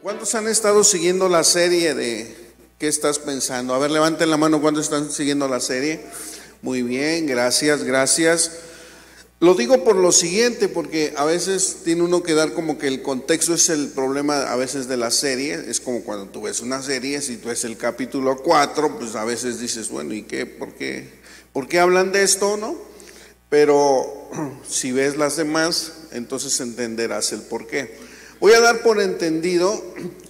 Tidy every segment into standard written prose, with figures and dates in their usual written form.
¿Cuántos han estado siguiendo la serie de qué estás pensando? A ver, levanten la mano, ¿cuántos están siguiendo la serie? Muy bien, gracias, gracias. Lo digo por lo siguiente, porque a veces tiene uno que dar como que el contexto es el problema a veces de la serie. Es como cuando tú ves una serie, si tú ves el capítulo 4, pues a veces dices, bueno, ¿y qué? ¿Por qué hablan de esto, no? Pero si ves las demás, entonces entenderás el por qué. Voy a dar por entendido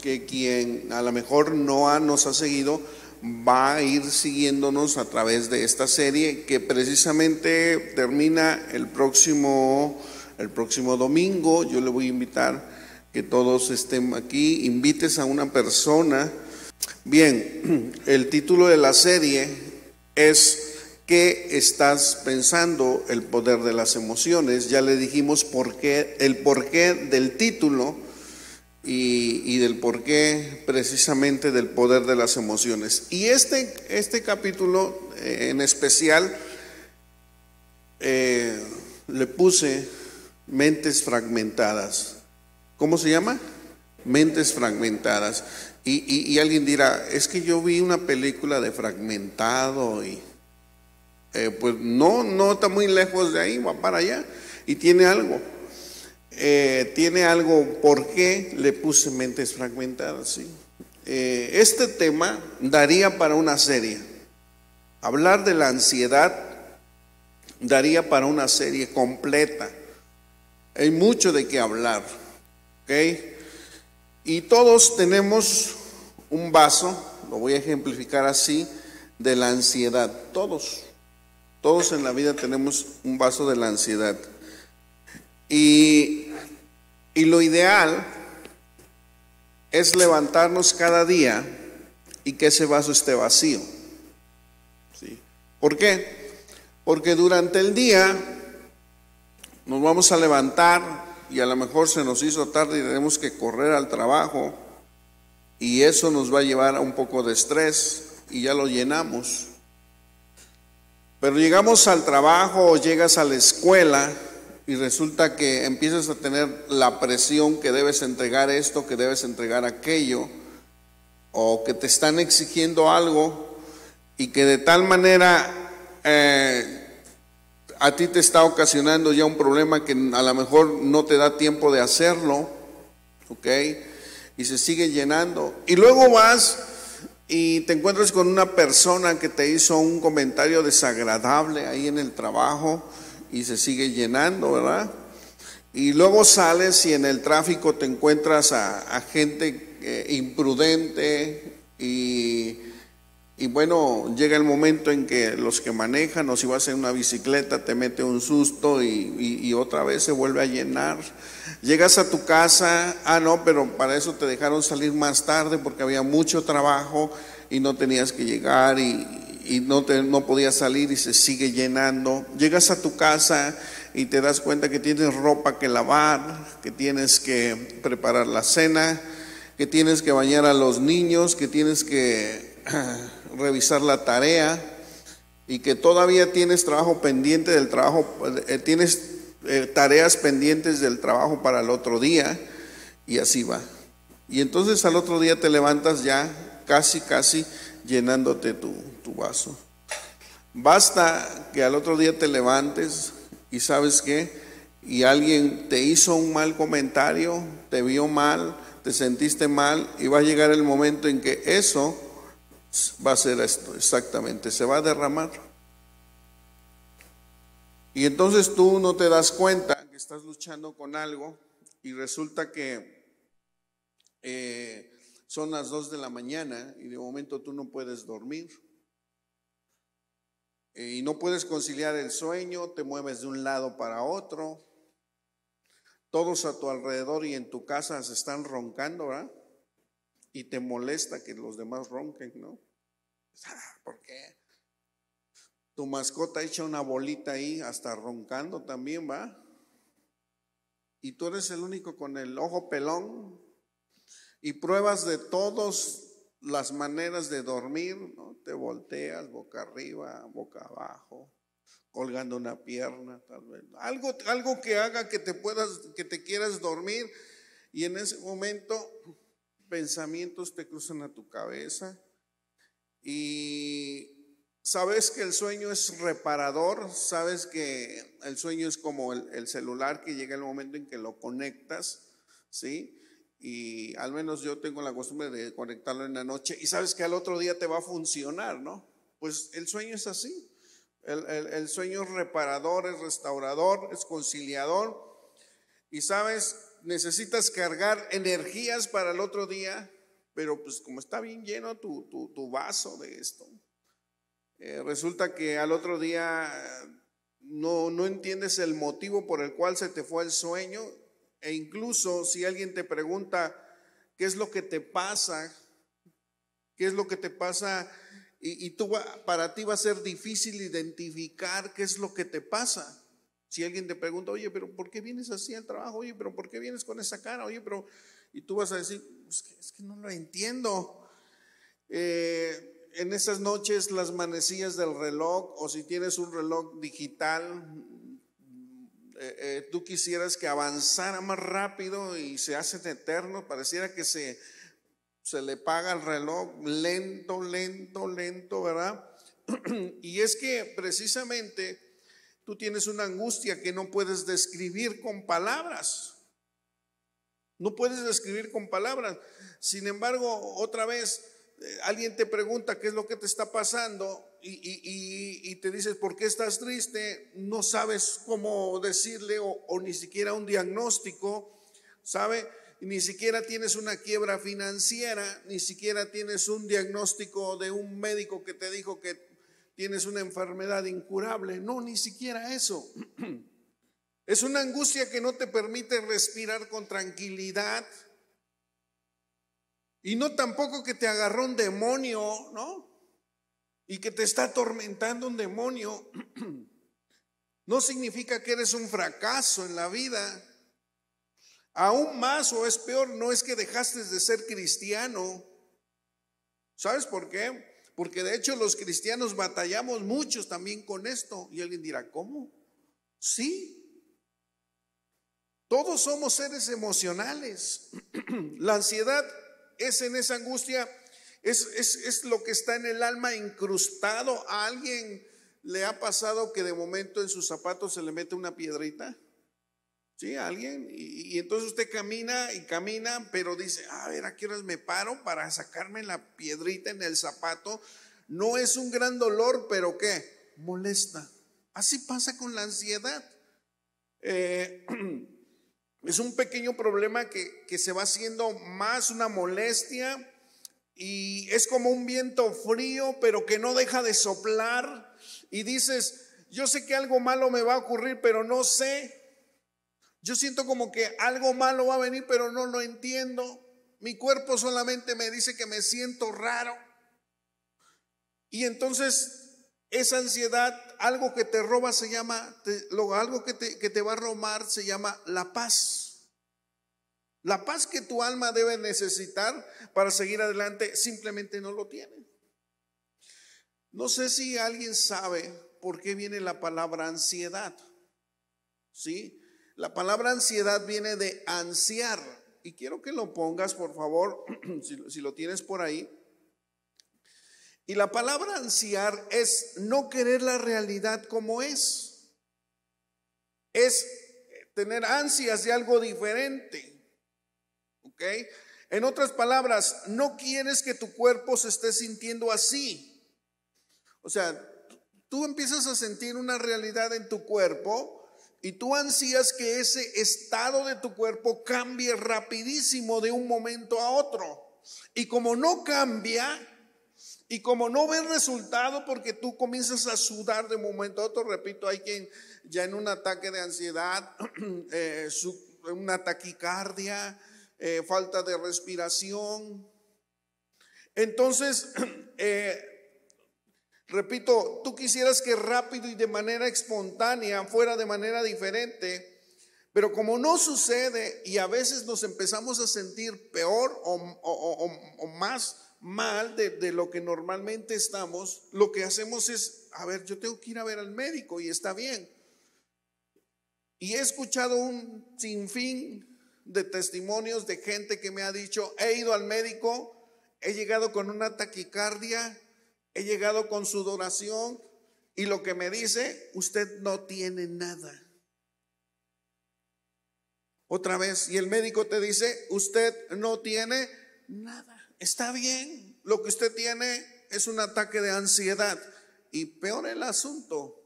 que quien a lo mejor no nos ha seguido va a ir siguiéndonos a través de esta serie que precisamente termina el próximo domingo. Yo le voy a invitar que todos estén aquí, invites a una persona. Bien, el título de la serie es ¿qué estás pensando? El poder de las emociones. Ya le dijimos el porqué del título y del porqué precisamente del poder de las emociones. Y este capítulo en especial le puse mentes fragmentadas. ¿Cómo se llama? Mentes fragmentadas. Y alguien dirá, es que yo vi una película de Fragmentado y pues no está muy lejos de ahí, va para allá y tiene algo. ¿Por qué le puse mentes fragmentadas? ¿Sí? Este tema daría para una serie. Hablar de la ansiedad daría para una serie completa. Hay mucho de qué hablar, ¿ok? Y todos tenemos un vaso, lo voy a ejemplificar así, de la ansiedad. Todos en la vida tenemos un vaso de la ansiedad. Y lo ideal es levantarnos cada día y que ese vaso esté vacío. ¿Sí? ¿Por qué? Porque durante el día nos vamos a levantar y a lo mejor se nos hizo tarde y tenemos que correr al trabajo y eso nos va a llevar a un poco de estrés y ya lo llenamos. Pero llegamos al trabajo o llegas a la escuela y resulta que empiezas a tener la presión que debes entregar esto, que debes entregar aquello, o que te están exigiendo algo y que de tal manera a ti te está ocasionando ya un problema que a lo mejor no te da tiempo de hacerlo, ¿ok? Y se sigue llenando. Y luego vas y te encuentras con una persona que te hizo un comentario desagradable ahí en el trabajo y se sigue llenando, ¿verdad? Y luego sales y en el tráfico te encuentras a gente imprudente y bueno, llega el momento en que los que manejan o si vas en una bicicleta te mete un susto y otra vez se vuelve a llenar. Llegas a tu casa, no, pero para eso te dejaron salir más tarde porque había mucho trabajo y no tenías que llegar y no podías salir y se sigue llenando. Llegas a tu casa y te das cuenta que tienes ropa que lavar, que tienes que preparar la cena, que tienes que bañar a los niños, que tienes que revisar la tarea y que todavía tienes trabajo pendiente del trabajo, tienes tareas pendientes del trabajo para el otro día y así va. Y entonces al otro día te levantas ya casi llenándote tu vaso. Basta que al otro día te levantes y ¿sabes qué? Y alguien te hizo un mal comentario, te vio mal, te sentiste mal y va a llegar el momento en que eso va a ser esto, exactamente, se va a derramar. Y entonces tú no te das cuenta que estás luchando con algo y resulta que son las 2 de la mañana y de momento tú no puedes dormir. Y no puedes conciliar el sueño, te mueves de un lado para otro. Todos a tu alrededor y en tu casa se están roncando, ¿verdad? Y te molesta que los demás ronquen, ¿no? ¿Por qué? Tu mascota echa una bolita ahí, hasta roncando también, ¿va? Y tú eres el único con el ojo pelón y pruebas de todas las maneras de dormir, ¿no? Te volteas boca arriba, boca abajo, colgando una pierna, tal vez. Algo que haga que te quieras dormir y en ese momento pensamientos te cruzan a tu cabeza y sabes que el sueño es reparador, sabes que el sueño es como el celular, que llega el momento en que lo conectas, ¿sí? Y al menos yo tengo la costumbre de conectarlo en la noche y sabes que al otro día te va a funcionar, ¿no? Pues el sueño es así. El sueño es reparador, es restaurador, es conciliador. Y sabes, necesitas cargar energías para el otro día, pero pues como está bien lleno tu vaso de esto, resulta que al otro día no entiendes el motivo por el cual se te fue el sueño. E incluso si alguien te pregunta qué es lo que te pasa, qué es lo que te pasa, y para ti va a ser difícil identificar qué es lo que te pasa. Si alguien te pregunta, oye, pero ¿por qué vienes así al trabajo? Oye, pero ¿por qué vienes con esa cara? Oye, pero, y tú vas a decir, es que no lo entiendo. En esas noches las manecillas del reloj, o si tienes un reloj digital, tú quisieras que avanzara más rápido y se hacen eternos, pareciera que se le paga el reloj lento, ¿verdad? Y es que precisamente tú tienes una angustia que no puedes describir con palabras. No puedes describir con palabras. Sin embargo, otra vez, alguien te pregunta qué es lo que te está pasando y te dices, ¿por qué estás triste? No sabes cómo decirle o ni siquiera un diagnóstico, ¿sabe? Ni siquiera tienes una quiebra financiera, ni siquiera tienes un diagnóstico de un médico que te dijo que tienes una enfermedad incurable. No, ni siquiera eso. Es una angustia que no te permite respirar con tranquilidad. Y no tampoco que te agarró un demonio, ¿no? Y que te está atormentando un demonio. No significa que eres un fracaso en la vida. Aún más, o es peor, no es que dejaste de ser cristiano. ¿Sabes por qué? Porque de hecho los cristianos batallamos muchos también con esto. Y alguien dirá, ¿cómo? Sí. Todos somos seres emocionales. La ansiedad es en esa angustia, es lo que está en el alma incrustado. ¿A alguien le ha pasado que de momento en sus zapatos se le mete una piedrita? ¿Sí? ¿A alguien? Y entonces usted camina y camina, pero dice, a ver, ¿a qué horas me paro para sacarme la piedrita en el zapato? No es un gran dolor, pero ¿qué? Molesta. Así pasa con la ansiedad. Es un pequeño problema que se va haciendo más una molestia y es como un viento frío, pero que no deja de soplar. Y dices, yo sé que algo malo me va a ocurrir, pero no sé. Yo siento como que algo malo va a venir, pero no lo entiendo. Mi cuerpo solamente me dice que me siento raro. Y entonces esa ansiedad, algo que te roba se llama, algo que te va a robar se llama la paz. La paz que tu alma debe necesitar para seguir adelante simplemente no lo tiene. No sé si alguien sabe por qué viene la palabra ansiedad. ¿Sí? La palabra ansiedad viene de ansiar. Y quiero que lo pongas, por favor, si lo tienes por ahí. Y la palabra ansiar es no querer la realidad como es. Es tener ansias de algo diferente. ¿Ok? En otras palabras, no quieres que tu cuerpo se esté sintiendo así. O sea, tú empiezas a sentir una realidad en tu cuerpo y tú ansías que ese estado de tu cuerpo cambie rapidísimo de un momento a otro. Y como no cambia, y como no ves resultado, porque tú comienzas a sudar de un momento a otro, repito, hay quien ya en un ataque de ansiedad, una taquicardia, falta de respiración. Entonces, repito, tú quisieras que rápido y de manera espontánea fuera de manera diferente, pero como no sucede y a veces nos empezamos a sentir peor o más mal de lo que normalmente estamos, lo que hacemos es, a ver, yo tengo que ir a ver al médico y está bien. Y he escuchado un sinfín de testimonios de gente que me ha dicho: he ido al médico, he llegado con una taquicardia, he llegado con sudoración, y lo que me dice: usted no tiene nada. Otra vez, y el médico te dice: usted no tiene nada. Está bien, lo que usted tiene es un ataque de ansiedad. Y peor el asunto.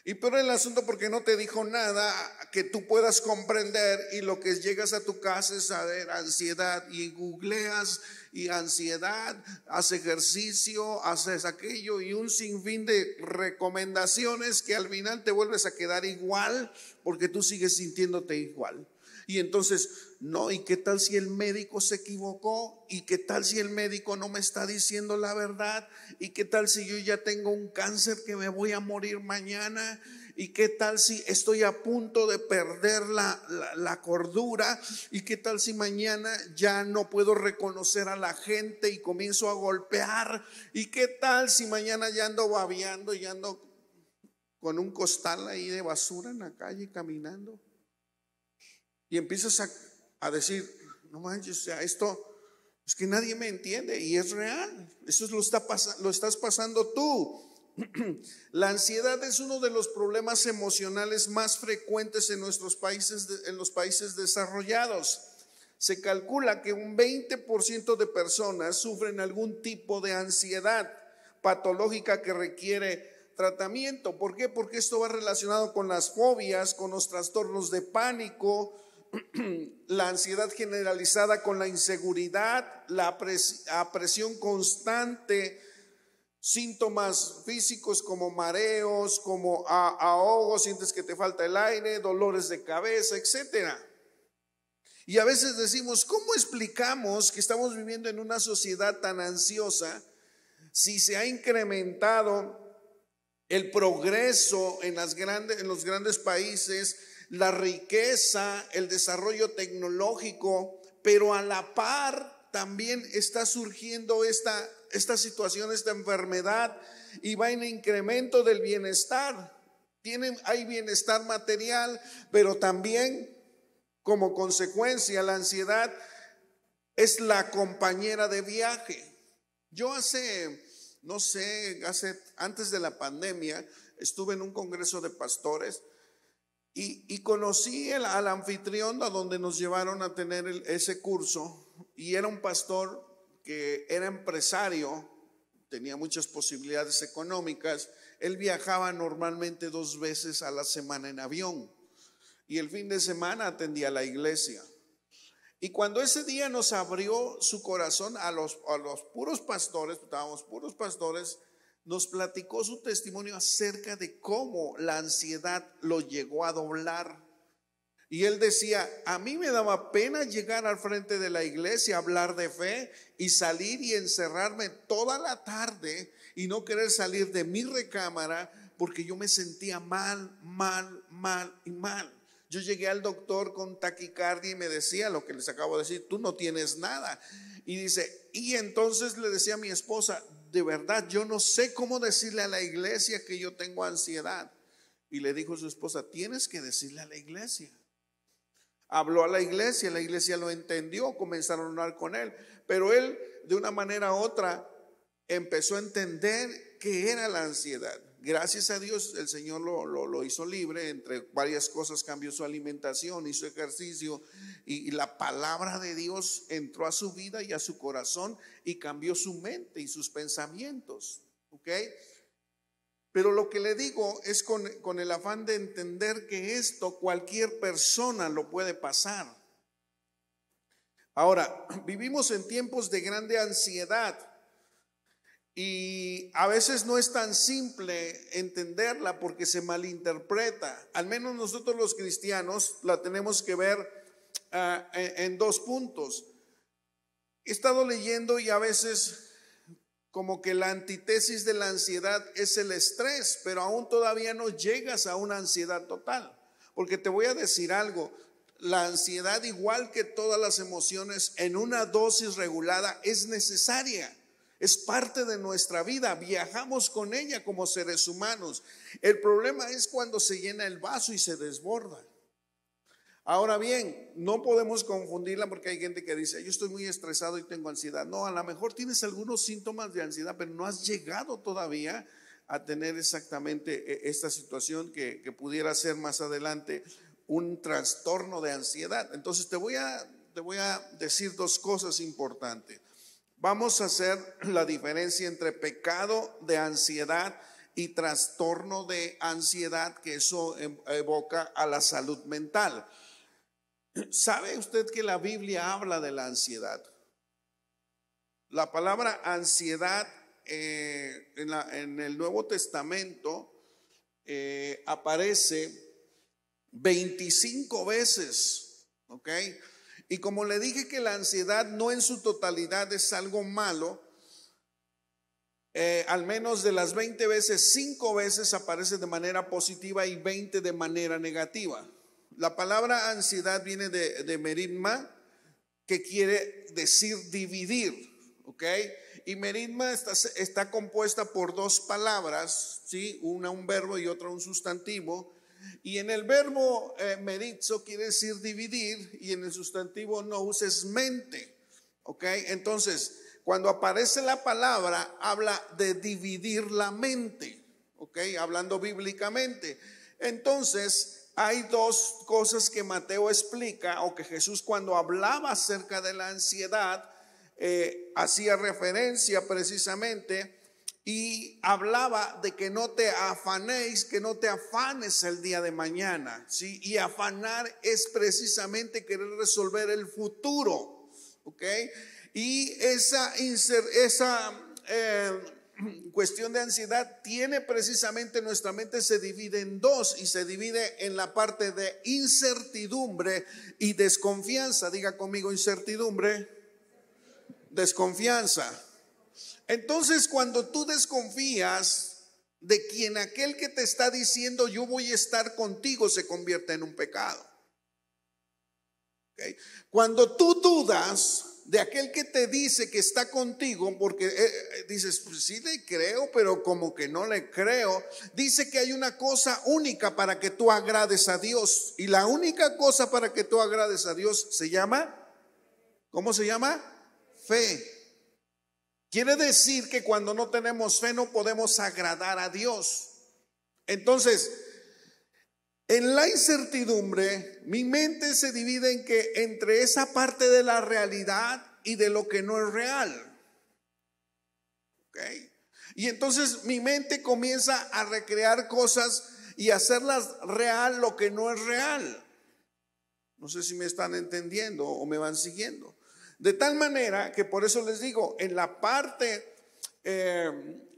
Y peor el asunto porque no te dijo nada que tú puedas comprender, y lo que llegas a tu casa es a ver ansiedad, y googleas y ansiedad, haces ejercicio, haces aquello y un sinfín de recomendaciones que al final te vuelves a quedar igual porque tú sigues sintiéndote igual. Y entonces, no, ¿y qué tal si el médico se equivocó? ¿Y qué tal si el médico no me está diciendo la verdad? ¿Y qué tal si yo ya tengo un cáncer que me voy a morir mañana? ¿Y qué tal si estoy a punto de perder la cordura? ¿Y qué tal si mañana ya no puedo reconocer a la gente y comienzo a golpear? ¿Y qué tal si mañana ya ando babeando y ando con un costal ahí de basura en la calle caminando? Y empiezas a decir: no manches, o sea, esto es que nadie me entiende, y es real. Eso lo estás pasando tú. La ansiedad es uno de los problemas emocionales más frecuentes en nuestros países, en los países desarrollados. Se calcula que un 20% de personas sufren algún tipo de ansiedad patológica que requiere tratamiento. ¿Por qué? Porque esto va relacionado con las fobias, con los trastornos de pánico, la ansiedad generalizada con la inseguridad, la presión constante, síntomas físicos como mareos, como ahogo, sientes que te falta el aire, dolores de cabeza, etcétera. Y a veces decimos: ¿cómo explicamos que estamos viviendo en una sociedad tan ansiosa si se ha incrementado el progreso en los grandes países, la riqueza, el desarrollo tecnológico, pero a la par también está surgiendo esta situación, esta enfermedad, y va en incremento del bienestar? Hay bienestar material, pero también como consecuencia la ansiedad es la compañera de viaje. Yo antes de la pandemia estuve en un congreso de pastores y conocí al anfitrión a donde nos llevaron a tener ese curso, y era un pastor que era empresario, tenía muchas posibilidades económicas. Él viajaba normalmente 2 veces a la semana en avión, y el fin de semana atendía a la iglesia. Y cuando ese día nos abrió su corazón a los puros pastores, estábamos puros pastores, nos platicó su testimonio acerca de cómo la ansiedad lo llegó a doblar. Y él decía: a mí me daba pena llegar al frente de la iglesia, hablar de fe y salir y encerrarme toda la tarde y no querer salir de mi recámara porque yo me sentía mal. Yo llegué al doctor con taquicardia y me decía lo que les acabo de decir: tú no tienes nada. Y dice, y entonces le decía a mi esposa: de verdad, yo no sé cómo decirle a la iglesia que yo tengo ansiedad. Y le dijo su esposa: tienes que decirle a la iglesia. Habló a la iglesia lo entendió, comenzaron a hablar con él, pero él de una manera u otra empezó a entender qué era la ansiedad. Gracias a Dios el Señor lo hizo libre, entre varias cosas cambió su alimentación, hizo ejercicio, y la palabra de Dios entró a su vida y a su corazón y cambió su mente y sus pensamientos. ¿Ok? Pero lo que le digo es con el afán de entender que esto cualquier persona lo puede pasar. Ahora, vivimos en tiempos de grande ansiedad. Y a veces no es tan simple entenderla porque se malinterpreta. Al menos nosotros los cristianos la tenemos que ver en 2 puntos. He estado leyendo y a veces como que la antítesis de la ansiedad es el estrés, pero aún todavía no llegas a una ansiedad total. Porque te voy a decir algo: la ansiedad, igual que todas las emociones, en una dosis regulada es necesaria. Es parte de nuestra vida, viajamos con ella como seres humanos. El problema es cuando se llena el vaso y se desborda. Ahora bien, no podemos confundirla porque hay gente que dice, yo estoy muy estresado y tengo ansiedad. No, a lo mejor tienes algunos síntomas de ansiedad, pero no has llegado todavía a tener exactamente esta situación que pudiera ser más adelante un trastorno de ansiedad. Entonces te voy a decir dos cosas importantes. Vamos a hacer la diferencia entre pecado de ansiedad y trastorno de ansiedad, que eso evoca a la salud mental. ¿Sabe usted que la Biblia habla de la ansiedad? La palabra ansiedad en el Nuevo Testamento aparece 25 veces, ¿ok? Y como le dije que la ansiedad no en su totalidad es algo malo, al menos de las 20 veces, 5 veces aparece de manera positiva y 20 de manera negativa. La palabra ansiedad viene de meritma, que quiere decir dividir, ¿ok? Y meritma está compuesta por dos palabras, ¿sí? Una un verbo y otra un sustantivo. Y en el verbo merizo quiere decir dividir, y en el sustantivo nous es mente, ¿ok? Entonces, cuando aparece la palabra, habla de dividir la mente, ¿ok? Hablando bíblicamente. Entonces, hay dos cosas que Mateo explica, o que Jesús cuando hablaba acerca de la ansiedad, hacía referencia precisamente y hablaba de que no te afanéis, que no te afanes el día de mañana, ¿sí? Y afanar es precisamente querer resolver el futuro, ¿ok? Y esa cuestión de ansiedad tiene precisamente, nuestra mente se divide en dos, y se divide en la parte de incertidumbre y desconfianza. Diga conmigo: incertidumbre, desconfianza. Entonces, cuando tú desconfías de quien aquel que te está diciendo yo voy a estar contigo, se convierte en un pecado. ¿Okay? Cuando tú dudas de aquel que te dice que está contigo, porque dices, pues sí le creo, pero como que no le creo. Dice que hay una cosa única para que tú agrades a Dios, y la única cosa para que tú agrades a Dios se llama, ¿cómo se llama? Fe. Quiere decir que cuando no tenemos fe no podemos agradar a Dios. Entonces, en la incertidumbre, mi mente se divide en que entre esa parte de la realidad y de lo que no es real. ¿Okay? Y entonces mi mente comienza a recrear cosas y hacerlas real lo que no es real. No sé si me están entendiendo o me van siguiendo. De tal manera que por eso les digo, en la parte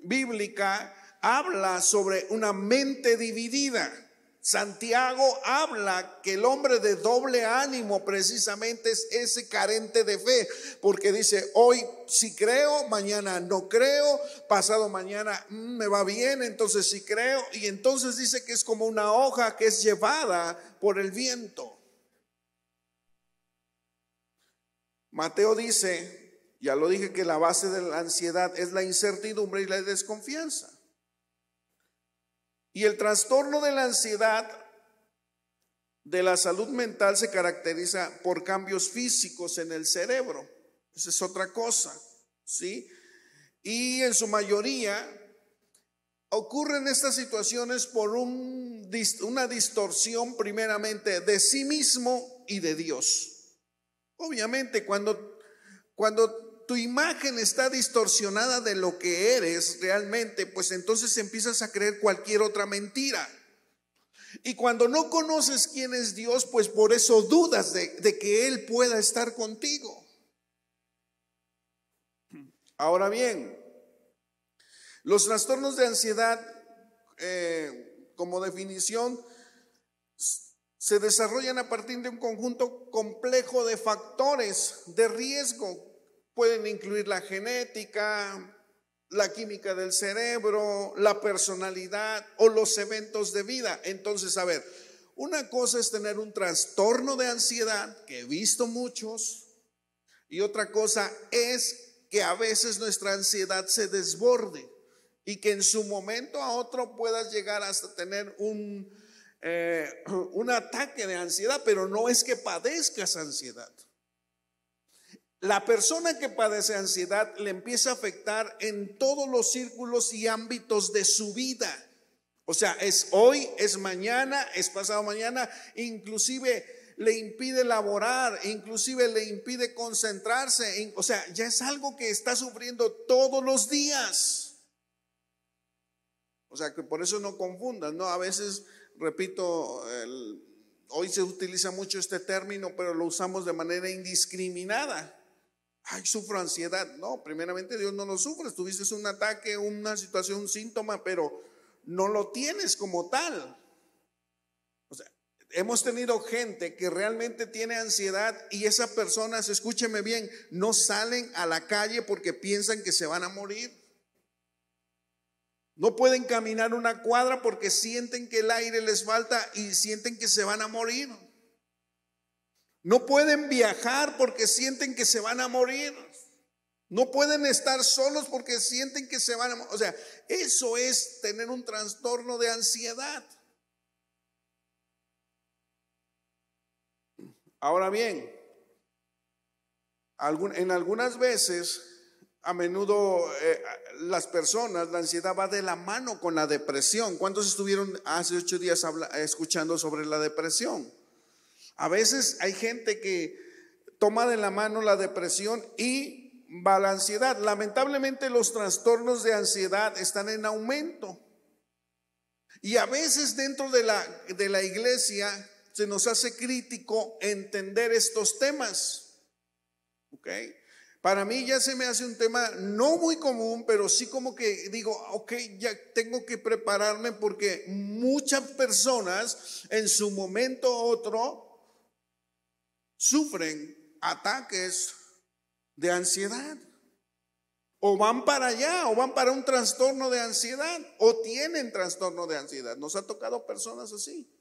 bíblica habla sobre una mente dividida. Santiago habla que el hombre de doble ánimo precisamente es ese carente de fe, porque dice, hoy sí creo, mañana no creo, pasado mañana me va bien, entonces sí creo. Y entonces dice que es como una hoja que es llevada por el viento. Mateo dice, ya lo dije, que la base de la ansiedad es la incertidumbre y la desconfianza. Y el trastorno de la ansiedad de la salud mental se caracteriza por cambios físicos en el cerebro. Esa es otra cosa, ¿sí? Y en su mayoría ocurren estas situaciones por una distorsión primeramente de sí mismo y de Dios. Obviamente, cuando tu imagen está distorsionada de lo que eres realmente, pues entonces empiezas a creer cualquier otra mentira. Y cuando no conoces quién es Dios, pues por eso dudas de que Él pueda estar contigo. Ahora bien, los trastornos de ansiedad, como definición, se desarrollan a partir de un conjunto complejo de factores de riesgo. Pueden incluir la genética, la química del cerebro, la personalidad o los eventos de vida. Entonces, a ver, una cosa es tener un trastorno de ansiedad, que he visto muchos, y otra cosa es que a veces nuestra ansiedad se desborde y que en su momento a otro puedas llegar hasta tener un un ataque de ansiedad, pero no es que padezcas ansiedad. La persona que padece ansiedad le empieza a afectar en todos los círculos y ámbitos de su vida. O sea, es hoy, es mañana, es pasado mañana, inclusive le impide laborar, inclusive le impide concentrarse, o sea, ya es algo que está sufriendo todos los días. O sea, que por eso no confundan, ¿no? A veces, repito, hoy se utiliza mucho este término, pero lo usamos de manera indiscriminada. Ay, sufro ansiedad. No, primeramente Dios no lo sufre. Tuviste un ataque, una situación, un síntoma, pero no lo tienes como tal. O sea, hemos tenido gente que realmente tiene ansiedad y esas personas, escúcheme bien, no salen a la calle porque piensan que se van a morir. No pueden caminar una cuadra porque sienten que el aire les falta y sienten que se van a morir. No pueden viajar porque sienten que se van a morir. No pueden estar solos porque sienten que se van a morir. O sea, eso es tener un trastorno de ansiedad. Ahora bien, en algunas veces, a menudo las personas, la ansiedad va de la mano con la depresión. ¿Cuántos estuvieron hace 8 días escuchando sobre la depresión? A veces hay gente que toma de la mano la depresión y va a la ansiedad. Lamentablemente los trastornos de ansiedad están en aumento. Y a veces dentro de la iglesia se nos hace crítico entender estos temas. ¿Ok? Para mí ya se me hace un tema no muy común, pero sí como que digo, ok, ya tengo que prepararme porque muchas personas en su momento u otro sufren ataques de ansiedad. O van para allá, o van para un trastorno de ansiedad, o tienen trastorno de ansiedad. Nos ha tocado personas así.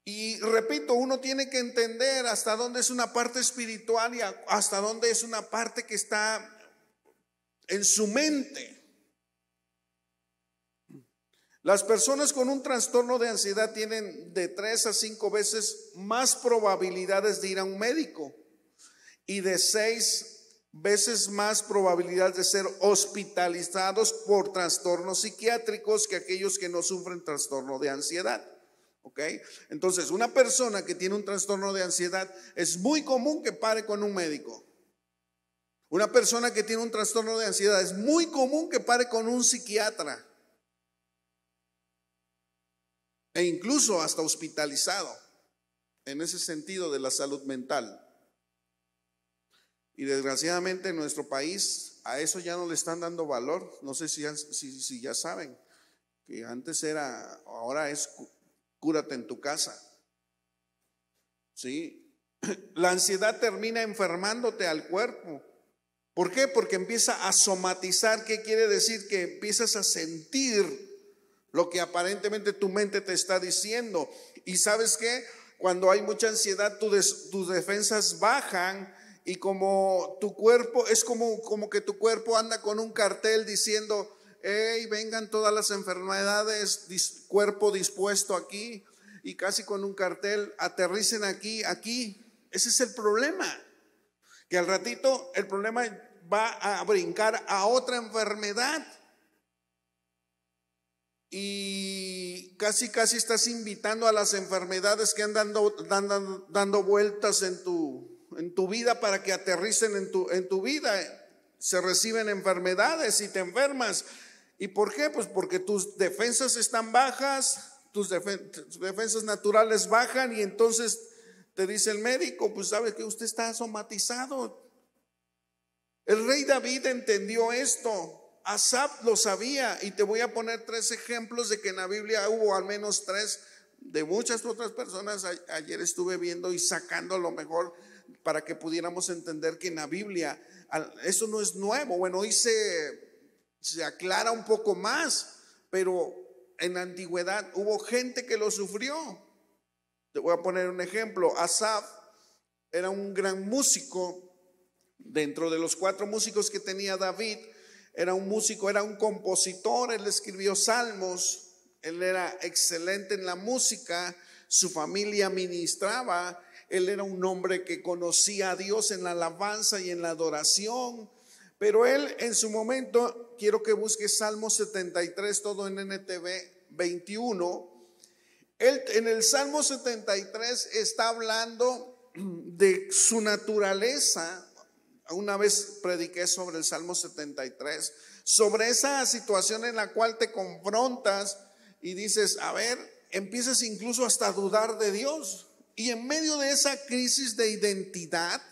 Y repito, uno tiene que entender hasta dónde es una parte espiritual y hasta dónde es una parte que está en su mente. Las personas con un trastorno de ansiedad tienen de 3 a 5 veces más probabilidades de ir a un médico y de 6 veces más probabilidades de ser hospitalizados por trastornos psiquiátricos que aquellos que no sufren trastorno de ansiedad. ¿Ok? Entonces, una persona que tiene un trastorno de ansiedad es muy común que pare con un médico. Una persona que tiene un trastorno de ansiedad es muy común que pare con un psiquiatra. E incluso hasta hospitalizado en ese sentido de la salud mental. Y desgraciadamente en nuestro país a eso ya no le están dando valor. No sé si ya saben que antes era, ahora es cúrate en tu casa. ¿Sí? La ansiedad termina enfermándote al cuerpo. ¿Por qué? Porque empieza a somatizar. ¿Qué quiere decir? Que empiezas a sentir lo que aparentemente tu mente te está diciendo. Y ¿sabes qué? Cuando hay mucha ansiedad, tus defensas bajan y como tu cuerpo, es como que tu cuerpo anda con un cartel diciendo, hey, vengan todas las enfermedades, cuerpo dispuesto aquí, y casi con un cartel, aterricen aquí. Ese es el problema, que al ratito el problema va a brincar a otra enfermedad. Y casi estás invitando a las enfermedades que andan dando vueltas en tu vida para que aterricen en tu vida. Se reciben enfermedades y te enfermas. ¿Y por qué? Pues porque tus defensas están bajas, tus defensas naturales bajan, y entonces te dice el médico, pues sabe que usted está somatizado. El rey David entendió esto. Asaf lo sabía, y te voy a poner 3 ejemplos de que en la Biblia hubo al menos 3 de muchas otras personas. Ayer estuve viendo y sacando lo mejor para que pudiéramos entender que en la Biblia eso no es nuevo. Bueno, hoy se aclara un poco más, pero en la antigüedad hubo gente que lo sufrió. Te voy a poner un ejemplo. Asaf era un gran músico. Dentro de los 4 músicos que tenía David, era un músico, era un compositor. Él escribió salmos, Él era excelente en la música, su familia ministraba, él era un hombre que conocía a Dios en la alabanza y en la adoración. Pero él en su momento, quiero que busques Salmo 73, todo en NTV 21. Él en el Salmo 73 está hablando de su naturaleza. Una vez prediqué sobre el Salmo 73, sobre esa situación en la cual te confrontas y dices, a ver, empiezas incluso hasta a dudar de Dios. Y en medio de esa crisis de identidad,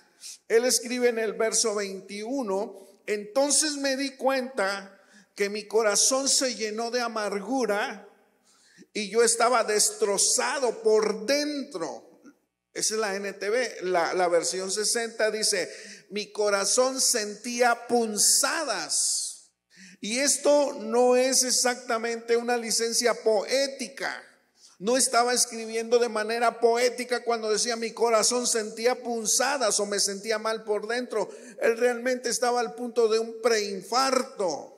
él escribe en el verso 21, entonces me di cuenta que mi corazón se llenó de amargura y yo estaba destrozado por dentro. Esa es la NTV, la versión 60 dice, mi corazón sentía punzadas. Y esto no es exactamente una licencia poética. No estaba escribiendo de manera poética cuando decía mi corazón sentía punzadas o me sentía mal por dentro. Él realmente estaba al punto de un preinfarto.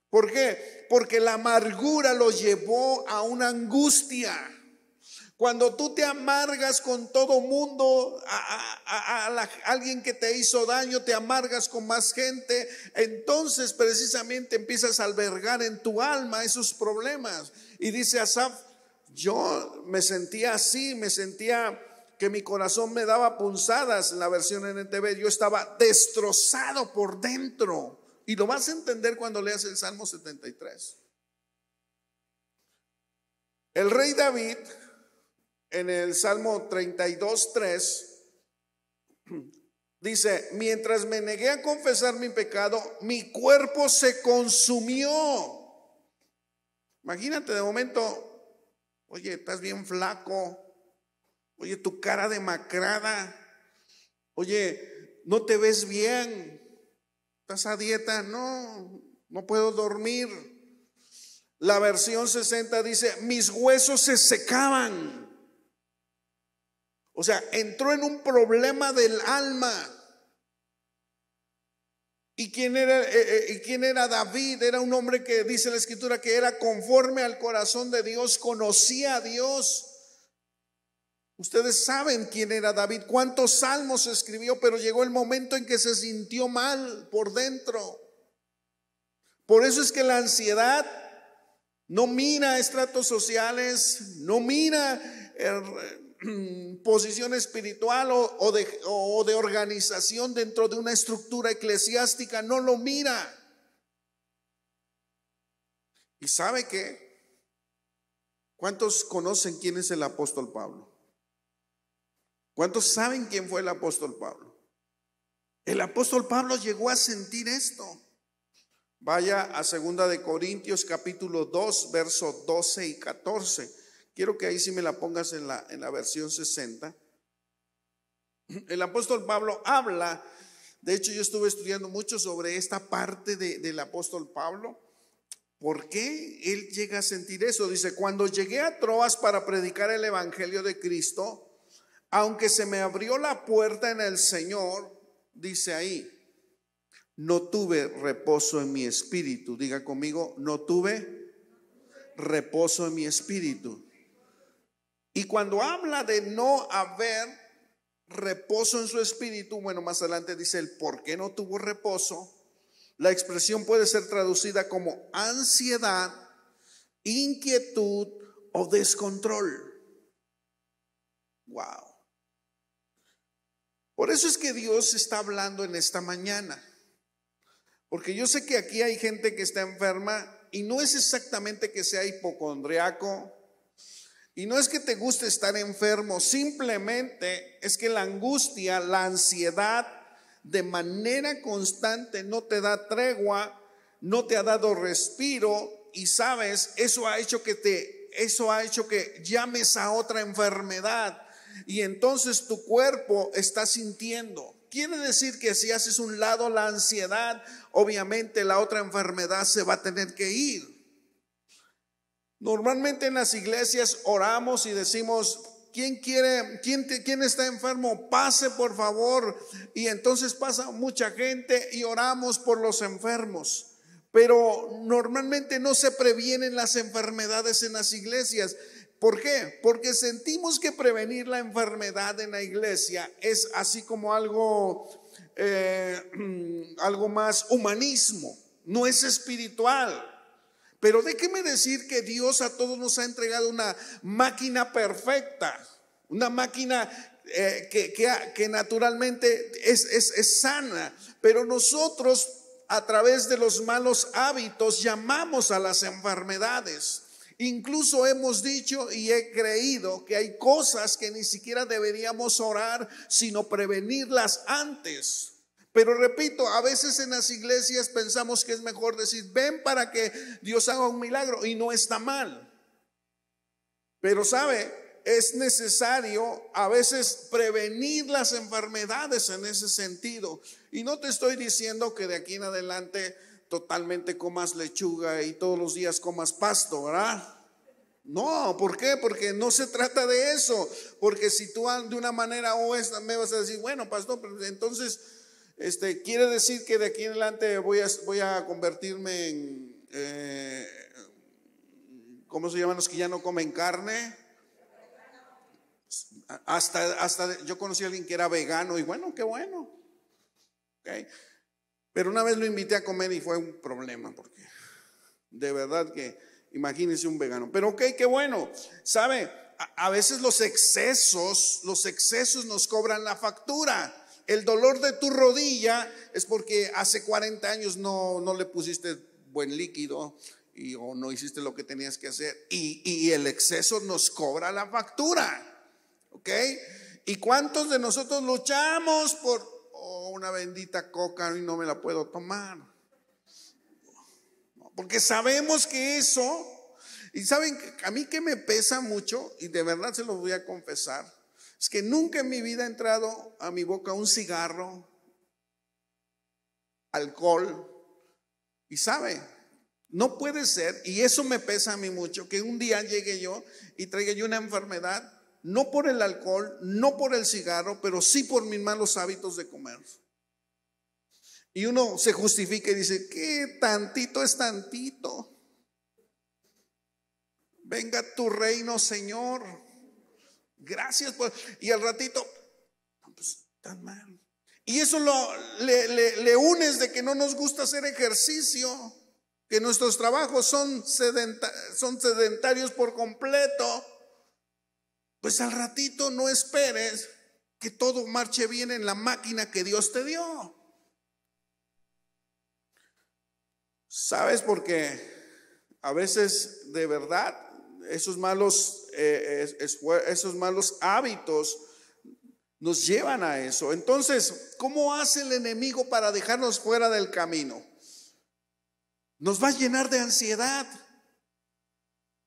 ¿Por qué? Porque la amargura lo llevó a una angustia. Cuando tú te amargas con todo mundo, a alguien que te hizo daño, te amargas con más gente, entonces precisamente empiezas a albergar en tu alma esos problemas. Y dice Asaf, yo me sentía así, me sentía que mi corazón me daba punzadas. En la versión NTV, yo estaba destrozado por dentro. Y lo vas a entender cuando leas el Salmo 73. El rey David, en el Salmo 32:3, dice, mientras me negué a confesar mi pecado, mi cuerpo se consumió. Imagínate de momento, oye, estás bien flaco, oye, tu cara demacrada, oye, no te ves bien, estás a dieta, no puedo dormir. La versión 60 dice, mis huesos se secaban. O sea, entró en un problema del alma. ¿Y quién era David? Era un hombre que dice la escritura que era conforme al corazón de Dios, conocía a Dios. Ustedes saben quién era David, cuántos salmos escribió, pero llegó el momento en que se sintió mal por dentro. Por eso es que la ansiedad no mira estratos sociales, no mira posición espiritual o de organización dentro de una estructura eclesiástica, no lo mira. ¿Y sabe qué? ¿Cuántos conocen quién es el apóstol Pablo? ¿Cuántos saben quién fue el apóstol Pablo? El apóstol Pablo llegó a sentir esto. Vaya a 2 de Corintios capítulo 2, versos 12 y 14. Quiero que ahí sí me la pongas en la versión 60. El apóstol Pablo habla, de hecho yo estuve estudiando mucho sobre esta parte del apóstol Pablo. ¿Por qué él llega a sentir eso? Dice, cuando llegué a Troas para predicar el evangelio de Cristo, aunque se me abrió la puerta en el Señor, dice ahí, no tuve reposo en mi espíritu. Diga conmigo, no tuve reposo en mi espíritu. Y cuando habla de no haber reposo en su espíritu, bueno, más adelante dice el por qué no tuvo reposo. La expresión puede ser traducida como ansiedad, inquietud o descontrol. Wow. Por eso es que Dios está hablando en esta mañana. Porque yo sé que aquí hay gente que está enferma y no es exactamente que sea hipocondriaco. Y no es que te guste estar enfermo, simplemente es que la angustia, la ansiedad de manera constante no te da tregua, no te ha dado respiro y sabes, eso ha hecho que llames a otra enfermedad y entonces tu cuerpo está sintiendo. Quiere decir que si haces un lado la ansiedad, obviamente la otra enfermedad se va a tener que ir. Normalmente en las iglesias oramos y decimos, ¿quién está enfermo? Pase por favor. Y entonces pasa mucha gente y oramos por los enfermos. pero normalmente no se previenen las enfermedades en las iglesias. ¿Por qué? Porque sentimos que prevenir la enfermedad en la iglesia es así como algo más humanismo, no es espiritual. Pero déjeme decir que Dios a todos nos ha entregado una máquina perfecta, una máquina que naturalmente es sana, pero nosotros a través de los malos hábitos llamamos a las enfermedades. Incluso hemos dicho y he creído que hay cosas que ni siquiera deberíamos orar, sino prevenirlas antes. Pero repito, a veces en las iglesias pensamos que es mejor decir, ven para que Dios haga un milagro, y no está mal. Pero sabe, es necesario a veces prevenir las enfermedades en ese sentido. Y no te estoy diciendo que de aquí en adelante totalmente comas lechuga y todos los días comas pasto, ¿verdad? No, ¿por qué? Porque no se trata de eso. Porque si tú de una manera o esta me vas a decir, bueno, pastor, entonces quiere decir que de aquí en adelante voy a convertirme en ¿cómo se llaman los que ya no comen carne? Hasta yo conocí a alguien que era vegano y bueno, qué bueno. Okay. Pero una vez lo invité a comer y fue un problema, porque de verdad que imagínense un vegano. Pero ok, qué bueno. ¿Sabe? A veces los excesos nos cobran la factura. El dolor de tu rodilla es porque hace 40 años no le pusiste buen líquido o no hiciste lo que tenías que hacer, y el exceso nos cobra la factura. ¿Ok? ¿Y cuántos de nosotros luchamos por una bendita coca y no me la puedo tomar? Porque sabemos que eso, y saben que a mí que me pesa mucho, y de verdad se los voy a confesar, es que nunca en mi vida ha entrado a mi boca un cigarro, alcohol, y sabe, no puede ser, y eso me pesa a mí mucho, que un día llegue yo y traiga yo una enfermedad, no por el alcohol, no por el cigarro, pero sí por mis malos hábitos de comer. Y uno se justifica y dice, ¿qué tantito es tantito? Venga tu reino, Señor. Gracias por... Y al ratito, pues tan mal. Y eso le unes de que no nos gusta hacer ejercicio, que nuestros trabajos son sedentarios por completo. Pues al ratito no esperes que todo marche bien en la máquina que Dios te dio. ¿Sabes? Porque a veces de verdad esos malos hábitos nos llevan a eso. Entonces, ¿cómo hace el enemigo para dejarnos fuera del camino? Nos va a llenar de ansiedad.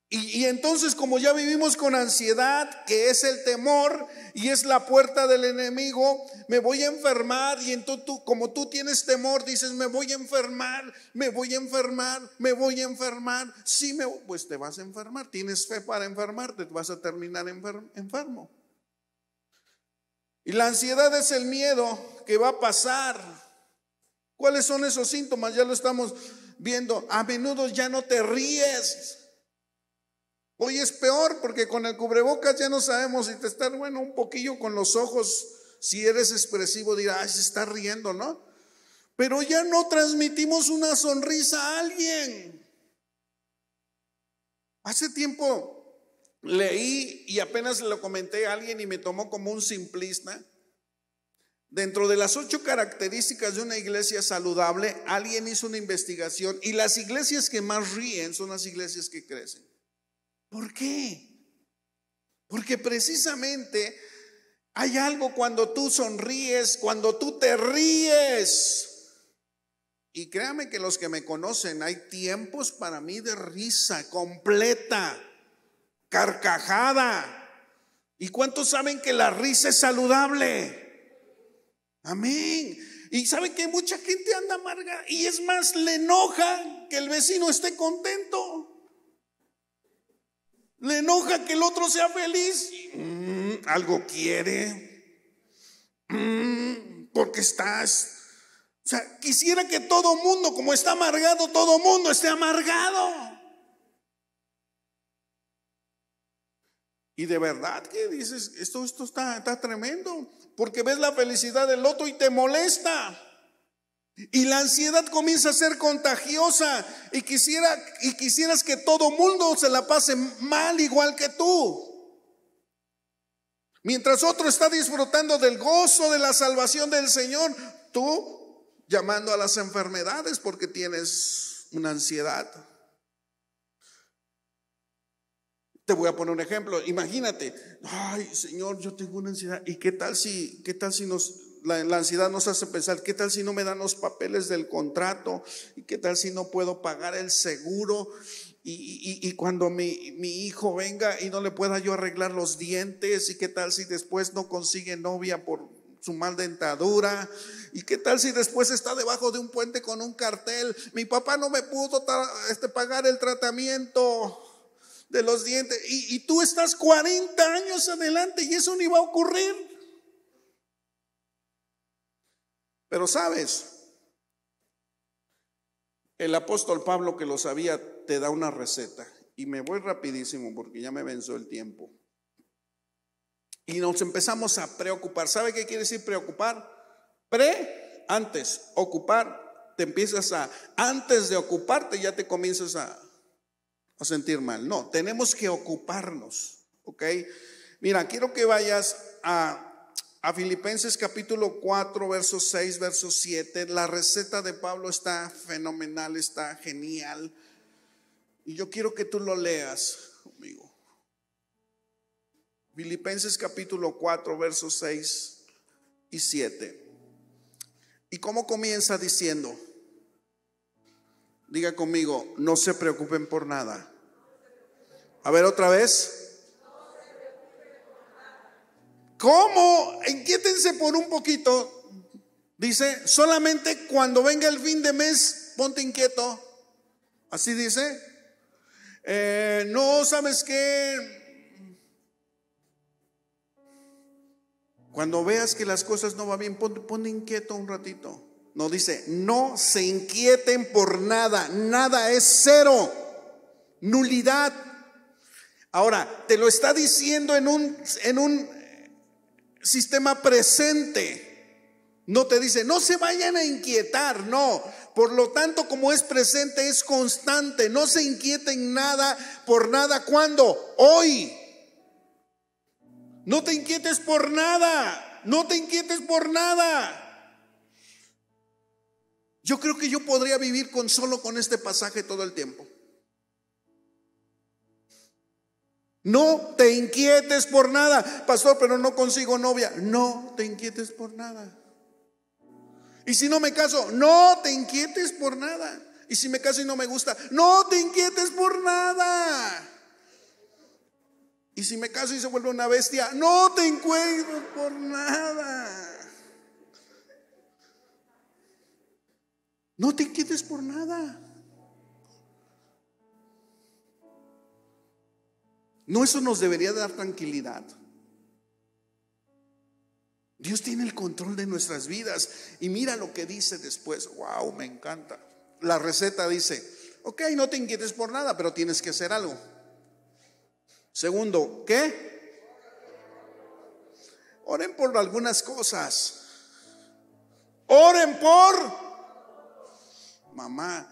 Y entonces, como ya vivimos con ansiedad, que es el temor y es la puerta del enemigo, me voy a enfermar. Y entonces como tú tienes temor, dices, me voy a enfermar, me voy a enfermar, me voy a enfermar. Sí, pues te vas a enfermar. Tienes fe para enfermarte, te vas a terminar enfermo. Y la ansiedad es el miedo que va a pasar. ¿Cuáles son esos síntomas? Ya lo estamos viendo. A menudo ya no te ríes. Hoy es peor porque con el cubrebocas ya no sabemos si te está, bueno, un poquillo con los ojos, si eres expresivo dirás, ay, se está riendo, ¿no? Pero ya no transmitimos una sonrisa a alguien. Hace tiempo leí y apenas lo comenté a alguien y me tomó como un simplista. Dentro de las 8 características de una iglesia saludable, alguien hizo una investigación y las iglesias que más ríen son las iglesias que crecen. ¿Por qué? Porque precisamente hay algo cuando tú sonríes, cuando tú te ríes. Y créame que los que me conocen, hay tiempos para mí de risa completa, carcajada. ¿Y cuántos saben que la risa es saludable? Amén. Y saben que mucha gente anda amarga y es más, le enoja que el vecino esté contento. Le enoja que el otro sea feliz. Algo quiere. Porque estás O sea, quisiera que todo mundo, como está amargado, todo mundo esté amargado. Y de verdad que dices, esto está tremendo, porque ves la felicidad del otro y te molesta. Y la ansiedad comienza a ser contagiosa y quisieras que todo mundo se la pase mal igual que tú. Mientras otro está disfrutando del gozo de la salvación del Señor, tú llamando a las enfermedades porque tienes una ansiedad. Te voy a poner un ejemplo. Imagínate, ay Señor, yo tengo una ansiedad. ¿Y qué tal si la ansiedad nos hace pensar, qué tal si no me dan los papeles del contrato? ¿Y qué tal si no puedo pagar el seguro? Y cuando mi hijo venga y no le pueda yo arreglar los dientes, ¿y qué tal si después no consigue novia por su mal dentadura? ¿Y qué tal si después está debajo de un puente con un cartel? Mi papá no me pudo pagar el tratamiento de los dientes, y tú estás 40 años adelante y eso ni va a ocurrir. Pero sabes, el apóstol Pablo, que lo sabía, te da una receta. Y me voy rapidísimo porque ya me venció el tiempo. Y nos empezamos a preocupar. ¿Sabe qué quiere decir preocupar? Antes, ocupar. Te empiezas antes de ocuparte ya te comienzas a sentir mal. No, tenemos que ocuparnos, ¿ok? Mira, quiero que vayas a Filipenses capítulo 4, verso 6, verso 7. La receta de Pablo está fenomenal, está genial. Y yo quiero que tú lo leas conmigo. Filipenses capítulo 4, versos 6 y 7. ¿Y cómo comienza diciendo? Diga conmigo, no se preocupen por nada. A ver otra vez. ¿Cómo? Inquiétense por un poquito. Dice, solamente cuando venga el fin de mes, ponte inquieto. Así dice. No, ¿sabes qué? Cuando veas que las cosas no van bien, ponte inquieto un ratito. No, dice, no se inquieten por nada. Nada es cero. Nulidad. Ahora, te lo está diciendo en un sistema presente. No te dice, no se vayan a inquietar, no. Por lo tanto, como es presente, es constante. No se inquieten nada por nada. ¿Cuándo? Hoy. No te inquietes por nada. No te inquietes por nada. Yo creo que yo podría vivir solo con este pasaje todo el tiempo. No te inquietes por nada. Pastor, pero no consigo novia. No te inquietes por nada. Y si no me caso, no te inquietes por nada. Y si me caso y no me gusta, no te inquietes por nada. Y si me caso y se vuelve una bestia, no te inquietes por nada. No te inquietes por nada. No, eso nos debería dar tranquilidad. Dios tiene el control de nuestras vidas. Y mira lo que dice después. Wow, me encanta. La receta dice, ok, no te inquietes por nada, pero tienes que hacer algo. Segundo, ¿qué? Oren por algunas cosas. Oren por... Mamá,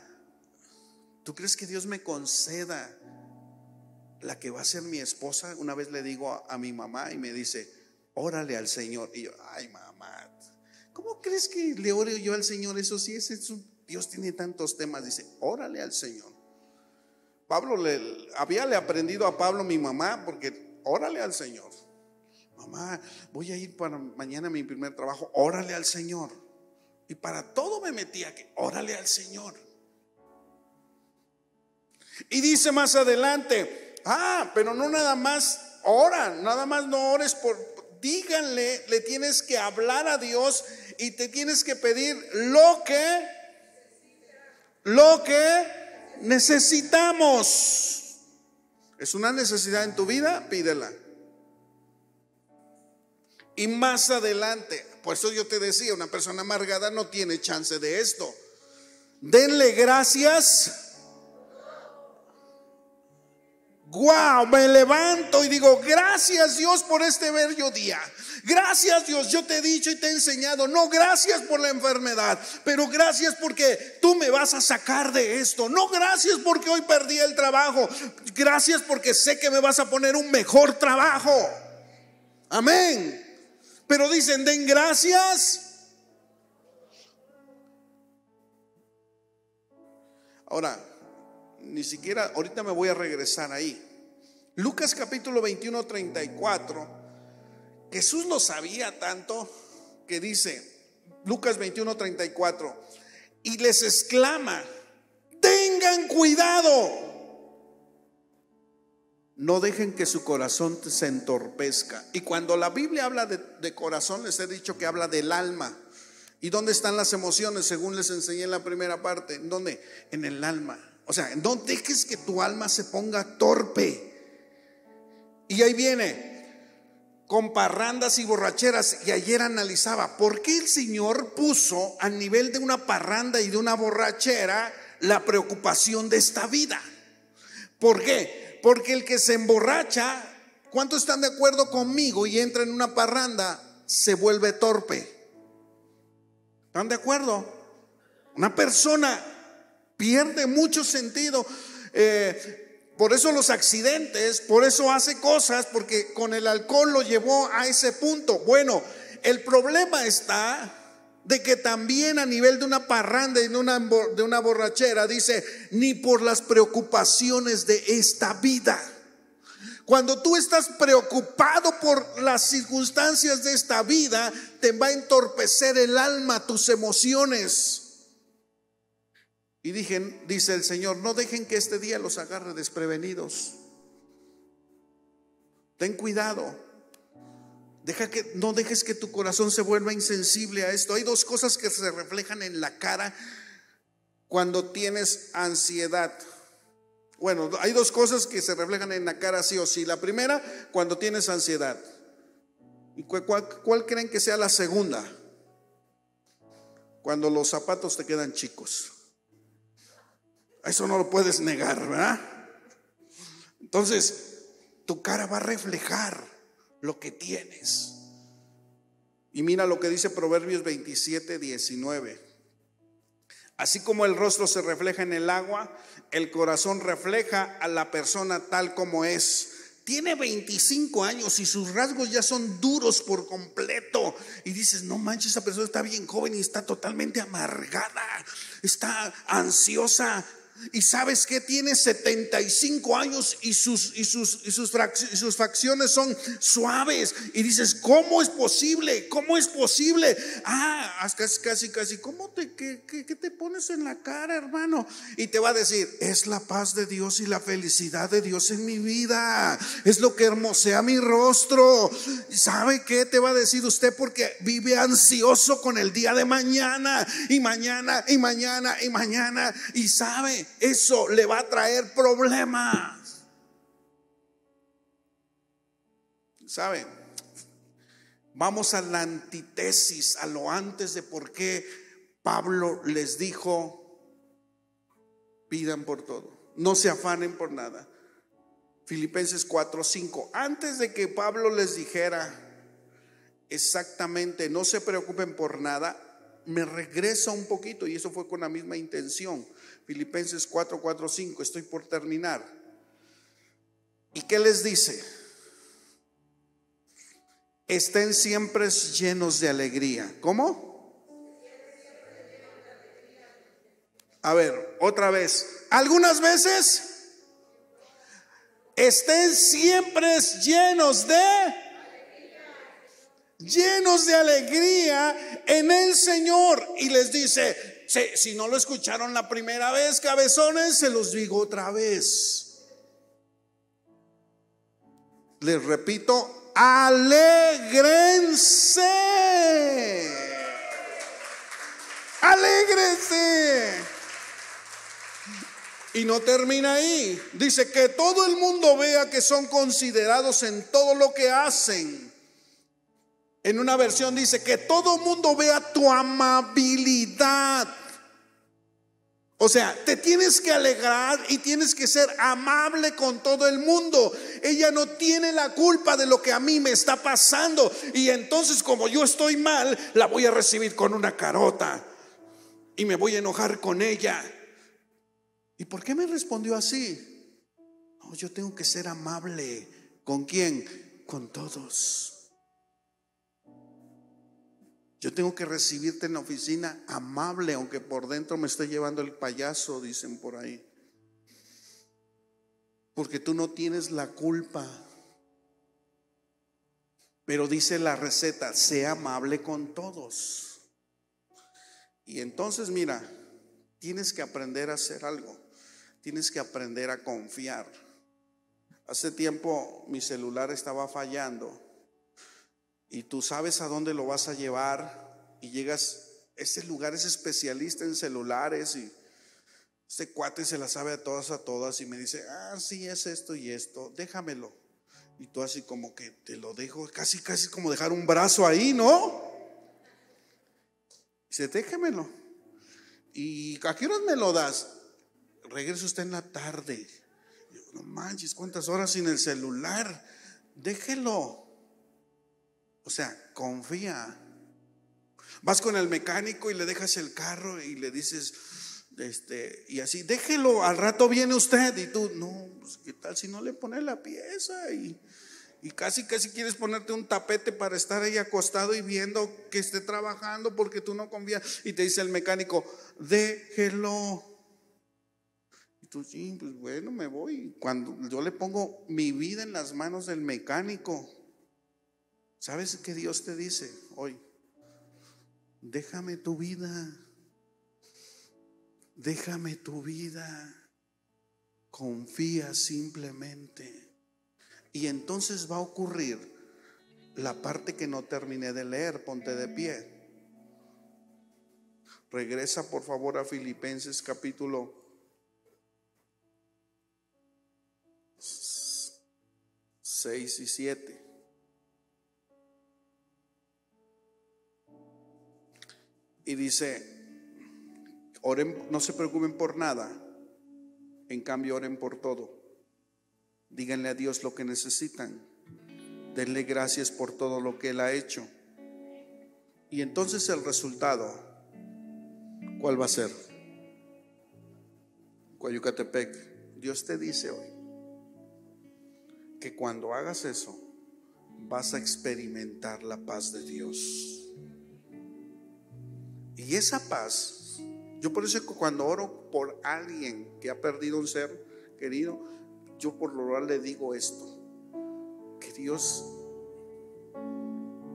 ¿tú crees que Dios me conceda la que va a ser mi esposa? Una vez le digo a mi mamá y me dice, órale al Señor. Y yo, ay mamá, ¿cómo crees que le ore yo al Señor? Eso sí, Dios tiene tantos temas. Dice, órale al Señor. Pablo había aprendido a Pablo mi mamá, porque órale al Señor. Mamá, voy a ir para mañana a mi primer trabajo, órale al Señor. Y para todo me metía que órale al Señor. Y dice más adelante, pero no nada más ora, nada más no ores díganle, le tienes que hablar a Dios y te tienes que pedir lo que necesitamos. ¿Es una necesidad en tu vida? Pídela. Y más adelante, por eso yo te decía, una persona amargada no tiene chance de esto. Denle gracias. Wow, me levanto y digo, gracias Dios por este bello día. Gracias Dios, yo te he dicho y te he enseñado. No, gracias por la enfermedad, pero gracias porque tú me vas a sacar de esto. No, gracias porque hoy perdí el trabajo. Gracias porque sé que me vas a poner un mejor trabajo. Amén. Pero dicen, den gracias. Ahora, ni siquiera, ahorita me voy a regresar ahí. Lucas capítulo 21, 34. Jesús lo sabía tanto que dice, Lucas 21, 34, y les exclama, tengan cuidado. No dejen que su corazón se entorpezca. Y cuando la Biblia habla de corazón, les he dicho que habla del alma. ¿Y dónde están las emociones? Según les enseñé en la primera parte. ¿En dónde? En el alma. O sea, no dejes que tu alma se ponga torpe. Y ahí viene, con parrandas y borracheras. Y ayer analizaba, ¿por qué el Señor puso a nivel de una parranda y de una borrachera la preocupación de esta vida? ¿Por qué? Porque el que se emborracha, ¿cuántos están de acuerdo conmigo? Y entra en una parranda, se vuelve torpe. ¿Están de acuerdo? Una persona pierde mucho sentido. Por eso los accidentes, por eso hace cosas, porque con el alcohol lo llevó a ese punto. Bueno, el problema está de que también a nivel de una parranda y de una borrachera, dice, ni por las preocupaciones de esta vida. Cuando tú estás preocupado por las circunstancias de esta vida, te va a entorpecer el alma, tus emociones. Y dice el Señor, no dejen que este día los agarre desprevenidos. Ten cuidado. No dejes que tu corazón se vuelva insensible a esto. Hay dos cosas que se reflejan en la cara cuando tienes ansiedad. Bueno, hay dos cosas que se reflejan en la cara sí o sí. La primera, cuando tienes ansiedad. ¿Y cuál creen que sea la segunda? Cuando los zapatos te quedan chicos. Eso no lo puedes negar, ¿verdad? Entonces, tu cara va a reflejar lo que tienes. Y mira lo que dice Proverbios 27, 19. Así como el rostro se refleja en el agua, el corazón refleja a la persona tal como es. Tiene 25 años y sus rasgos ya son duros por completo. Y dices, no manches, esa persona está bien joven y está totalmente amargada, está ansiosa. Y sabes que tiene 75 años y sus facciones son suaves. Y dices, ¿cómo es posible? ¿Cómo es posible? Casi, ¿cómo qué te pones en la cara, hermano? Y te va a decir, es la paz de Dios y la felicidad de Dios en mi vida. Es lo que hermosea mi rostro. ¿Sabe qué te va a decir usted? Porque vive ansioso con el día de mañana. Y mañana, y mañana, y mañana. Y sabe, eso le va a traer problemas. ¿Saben? Vamos a la antítesis, a lo antes de por qué Pablo les dijo, pidan por todo, no se afanen por nada. Filipenses 4:5. Antes de que Pablo les dijera exactamente, no se preocupen por nada, me regresa un poquito, y eso fue con la misma intención. Filipenses 4:5, estoy por terminar. ¿Y qué les dice? Estén siempre llenos de alegría. ¿Cómo? A ver, otra vez. Algunas veces estén siempre llenos de alegría en el Señor. Y les dice, si no lo escucharon la primera vez, cabezones, se los digo otra vez. Les repito, alégrense. Alégrense. Y no termina ahí. Dice que todo el mundo vea que son considerados en todo lo que hacen. En una versión dice que todo mundo vea tu amabilidad. O sea, te tienes que alegrar y tienes que ser amable con todo el mundo. Ella no tiene la culpa de lo que a mí me está pasando. Y entonces, como yo estoy mal, la voy a recibir con una carota y me voy a enojar con ella. ¿Y por qué me respondió así? No, yo tengo que ser amable. ¿Con quién? Con todos. Yo tengo que recibirte en la oficina amable, aunque por dentro me esté llevando el payaso, dicen por ahí. Porque tú no tienes la culpa. Pero dice la receta, sea amable con todos. Y entonces mira, tienes que aprender a hacer algo. Tienes que aprender a confiar. Hace tiempo mi celular estaba fallando. Y tú sabes a dónde lo vas a llevar y llegas, ese lugar es especialista en celulares y este cuate se la sabe a todas y me dice, sí, es esto y esto, déjamelo. Y tú así como que te lo dejo, casi como dejar un brazo ahí, ¿no? Dice, déjamelo. ¿Y a qué horas me lo das? Regresa usted en la tarde. Yo, no manches, ¿cuántas horas sin el celular? Déjelo. O sea, confía. Vas con el mecánico y le dejas el carro y le dices, y así, déjelo, al rato viene usted. Y tú, no, pues, ¿qué tal si no le pones la pieza? Y casi quieres ponerte un tapete para estar ahí acostado y viendo que esté trabajando porque tú no confías. Y te dice el mecánico, déjelo. Y tú, sí, pues bueno, me voy. Cuando yo le pongo mi vida en las manos del mecánico, ¿sabes qué Dios te dice hoy? Déjame tu vida. Déjame tu vida. Confía simplemente. Y entonces va a ocurrir la parte que no terminé de leer. Ponte de pie. Regresa por favor a Filipenses capítulo 6 y 7. Y dice, oren, no se preocupen por nada, en cambio oren por todo. Díganle a Dios lo que necesitan. Denle gracias por todo lo que Él ha hecho. Y entonces el resultado, ¿cuál va a ser? Coyucatepec, Dios te dice hoy que cuando hagas eso vas a experimentar la paz de Dios. Y esa paz, yo por eso cuando oro por alguien que ha perdido un ser querido, yo por lo general le digo esto: que Dios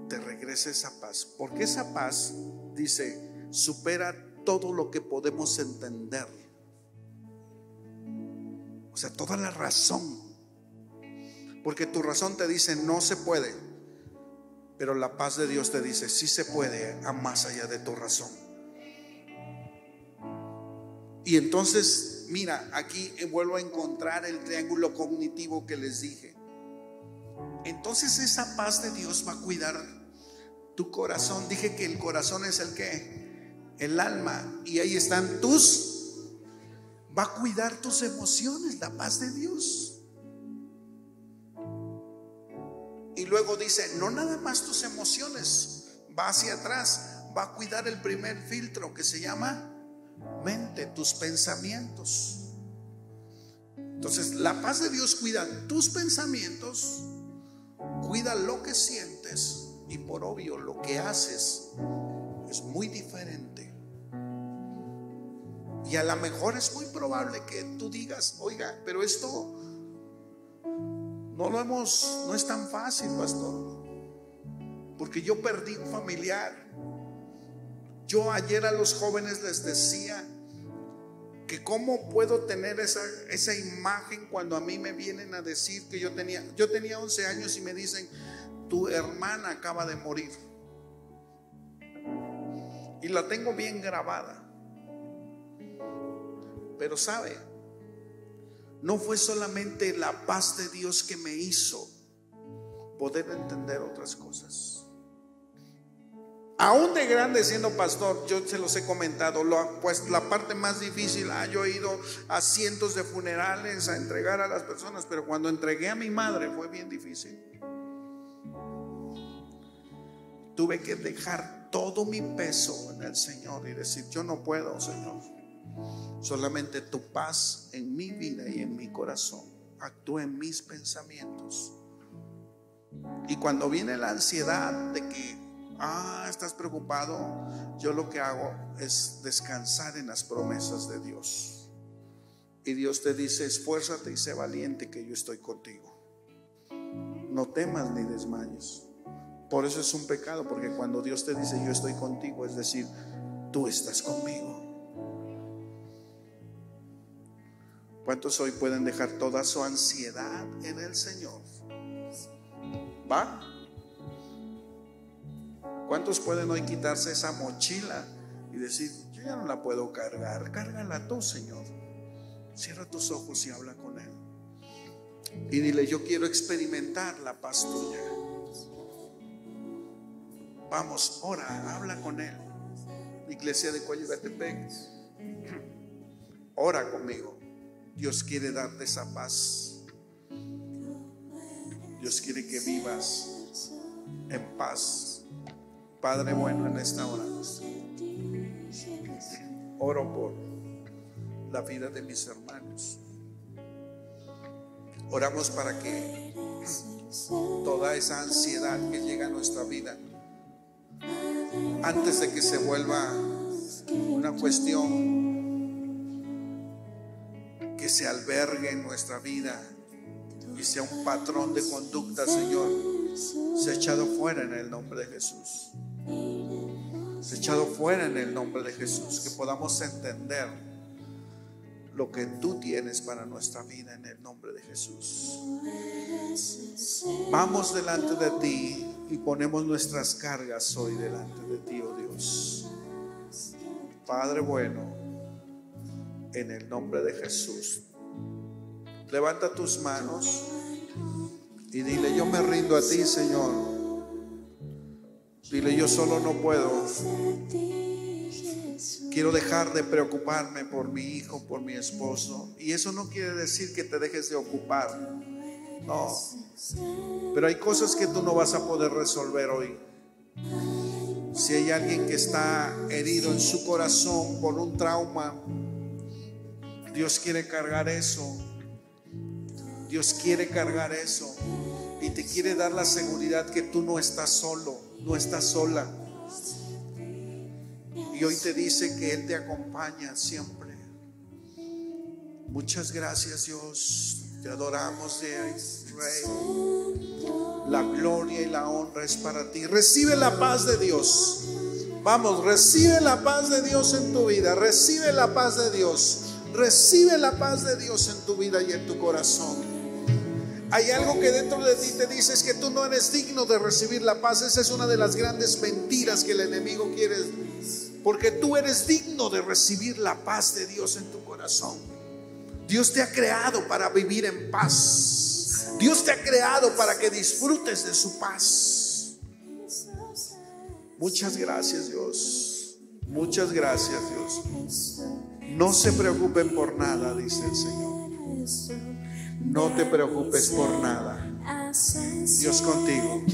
te regrese esa paz, porque esa paz, dice, supera todo lo que podemos entender. O sea, toda la razón. Porque tu razón te dice no se puede, pero la paz de Dios te dice sí se puede, a más allá de tu razón. Y entonces, mira, aquí vuelvo a encontrar el triángulo cognitivo que les dije. Entonces esa paz de Dios va a cuidar tu corazón. Dije que el corazón es el ¿qué? El alma. Y ahí están va a cuidar tus emociones, la paz de Dios. Y luego dice, no nada más tus emociones, va hacia atrás, va a cuidar el primer filtro que se llama mente, tus pensamientos. Entonces la paz de Dios cuida tus pensamientos, cuida lo que sientes y por obvio lo que haces es muy diferente. Y a lo mejor es muy probable que tú digas, oiga, pero esto no es tan fácil, pastor, porque yo perdí un familiar. Yo ayer a los jóvenes les decía que cómo puedo tener esa imagen cuando a mí me vienen a decir que yo tenía 11 años y me dicen, tu hermana acaba de morir. Y la tengo bien grabada. Pero sabe, no fue solamente la paz de Dios que me hizo poder entender otras cosas. Aún de grande siendo pastor, yo se los he comentado, pues la parte más difícil, yo he ido a cientos de funerales a entregar a las personas, pero cuando entregué a mi madre fue bien difícil. Tuve que dejar todo mi peso en el Señor y decir: yo no puedo, Señor, solamente tu paz en mi vida y en mi corazón actúa en mis pensamientos. Y cuando viene la ansiedad de que estás preocupado, yo lo que hago es descansar en las promesas de Dios. Y Dios te dice: esfuérzate y sé valiente, que yo estoy contigo. No temas ni desmayes. Por eso es un pecado, porque cuando Dios te dice: yo estoy contigo, es decir, tú estás conmigo. ¿Cuántos hoy pueden dejar toda su ansiedad en el Señor? ¿Va? ¿Cuántos pueden hoy quitarse esa mochila y decir: yo ya no la puedo cargar? Cárgala tú, Señor. Cierra tus ojos y habla con Él. Y dile: yo quiero experimentar la paz tuya. Vamos, ora, habla con Él. Iglesia de Coahuila-Tepec, ora conmigo. Dios quiere darte esa paz. Dios quiere que vivas en paz. Padre bueno, en esta hora oro por la vida de mis hermanos. Oramos para que toda esa ansiedad que llega a nuestra vida, antes de que se vuelva una cuestión que se albergue en nuestra vida y sea un patrón de conducta, Señor, se ha echado fuera en el nombre de Jesús. Se ha echado fuera en el nombre de Jesús. Que podamos entender lo que tú tienes para nuestra vida en el nombre de Jesús. Vamos delante de ti y ponemos nuestras cargas hoy delante de ti, oh Dios. Padre bueno, en el nombre de Jesús, levanta tus manos y dile: yo me rindo a ti, Señor. Dile: yo solo no puedo. Quiero dejar de preocuparme por mi hijo, por mi esposo. Y eso no quiere decir que te dejes de ocupar. No. Pero hay cosas que tú no vas a poder resolver hoy. Si hay alguien que está herido en su corazón por un trauma, Dios quiere cargar eso. Dios quiere cargar eso. Y te quiere dar la seguridad que tú no estás solo, no estás sola. Y hoy te dice que Él te acompaña siempre. Muchas gracias, Dios. Te adoramos, Rey. La gloria y la honra es para ti. Recibe la paz de Dios. Vamos, recibe la paz de Dios en tu vida. Recibe la paz de Dios. Recibe la paz de Dios en tu vida y en tu corazón. Hay algo que dentro de ti te dice: es que tú no eres digno de recibir la paz. Esa es una de las grandes mentiras que el enemigo quiere, porque tú eres digno de recibir la paz de Dios en tu corazón. Dios te ha creado para vivir en paz. Dios te ha creado para que disfrutes de su paz. Muchas gracias, Dios. Muchas gracias, Dios. No se preocupen por nada, dice el Señor. No te preocupes por nada. Dios contigo.